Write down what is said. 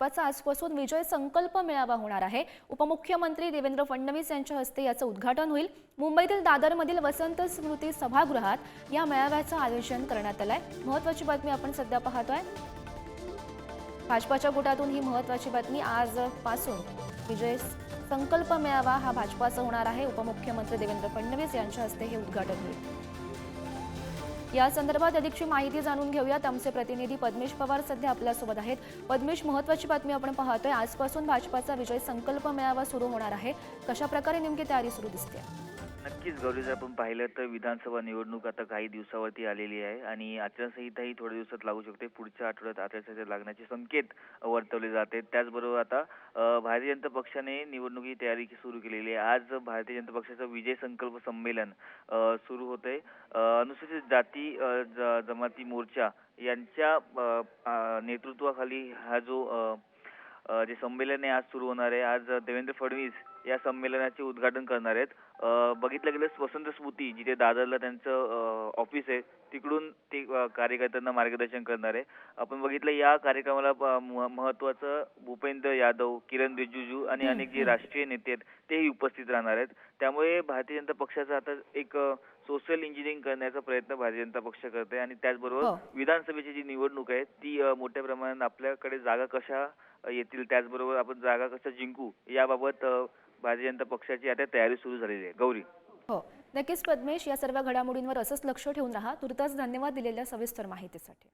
भाजपाचा आजपासून विजय संकल्प मेळावा होणार आहे। उपमुख्यमंत्री देवेंद्र फडणवीस यांच्या हस्ते याचं उद्घाटन होईल। मुंबईतील दादरमधील वसंत स्मृती सभागृहात या मेळाव्याचं आयोजन करण्यात आलंय। महत्त्वाची बातमी आपण सध्या पाहतोय। भाजपाच्या गुटातून ही महत्त्वाची बातमी आजपासून विजय संकल्प मेळावा हा भाजपाचा होणार आहे। उपमुख्यमंत्री देवेंद्र फडणवीस यांच्या हस्ते हे उद्घाटन होईल। या संदर्भात अधिकची माहिती जाणून घेऊयात। आमचे प्रतिनिधी पद्मेश पवार सध्या आपल्यासोबत आहेत। पद्मेश, महत्त्वाची बातमी आपण पाहतोय, आजपासून भाजपाचा विजय संकल्प मेळावा सुरू होणार आहे। कशा प्रकारे नेमकी तयारी सुरू दिसते? नक्कीच गौरी, जर आपण पाहिलं तर विधानसभा निवडणूक आता काही दिवसावरती आलेली आहे आणि आचारसंहिता ही थोड्या दिवसात लागू शकते। पुढच्या आठवड्यात आचारसंहिता लागण्याचे संकेत वर्तवले जाते। त्याचबरोबर आता भारतीय जनता पक्षाने निवडणुकीची तयारी सुरू केलेली आहे। आज भारतीय जनता पक्षाचं विजय संकल्प संमेलन सुरू होते। अनुसूचित जाती जमाती मोर्चा यांच्या नेतृत्वाखाली हा जो जे संमेलन आहे आज सुरू होणार आहे। आज देवेंद्र फडणवीस या संमेलनाचे उद्घाटन करणार आहेत। बघितलं गेलं वसंत स्मृती जिथे दादरला त्यांचं ऑफिस आहे तिकडून ते कार्यकर्त्यांना मार्गदर्शन करणार आहे। आपण बघितलं या कार्यक्रमाला महत्त्वाचं भूपेंद्र यादव, किरण रिजिजू आणि अनेक जे राष्ट्रीय नेते आहेत तेही उपस्थित राहणार आहेत। त्यामुळे भारतीय जनता पक्षाचा आता एक सोशल इंजिनिअरिंग करण्याचा प्रयत्न भारतीय जनता पक्ष करते आणि त्याचबरोबर विधानसभेची जी निवडणूक आहे ती मोठ्या प्रमाणात आपल्याकडे जागा कशा येतील, त्याचबरोबर आपण जागा कशा जिंकू याबाबत भारतीय जनता पक्षाची आता तयारी सुरू झालेली आहे। गौरी, हो, नक्कीच पद्मेश, या सर्व घडामोडींवर असंच लक्ष ठेवून राहा। तुर्तास धन्यवाद दिलेल्या सविस्तर माहितीसाठी।